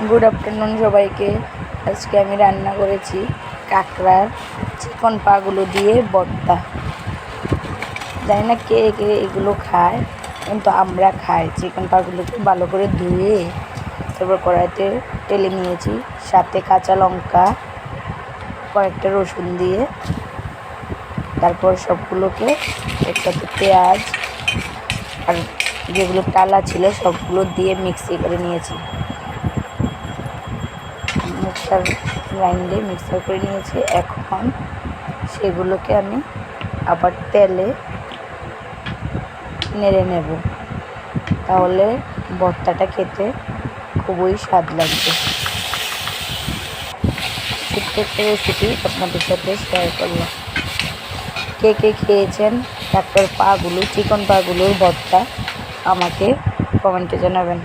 Good afternoon সবাইকে। আজকে আমি রান্না করেছি কাঁকড়ার চিকন পাগুলো দিয়ে ভর্তা। জানি না কে কে এগুলো খায়, কিন্তু আমরা খাই। চিকন পাগুলোকে ভালো করে ধুয়ে তারপর কড়াইতে টেলে নিয়েছি, সাথে কাঁচা লঙ্কা, কয়েকটা রসুন দিয়ে তারপর সবগুলোকে একসাথে পেঁয়াজ আর যেগুলো টালা ছিল সবগুলো দিয়ে মিক্সি করে নিয়েছি। মিক্সার করে নিয়েছি। এখন সেগুলোকে আমি আবার তেলে নেড়ে নেব, তাহলে ভর্তাটা খেতে খুবই স্বাদ লাগবে। ছোট্ট একটা রেসিপি আপনাদের সাথে শেয়ার করলাম। কে কে খেয়েছেন কাঁকড়ার পাগুলো, চিকন পাগুলোর ভর্তা, আমাকে কমেন্টে জানাবেন।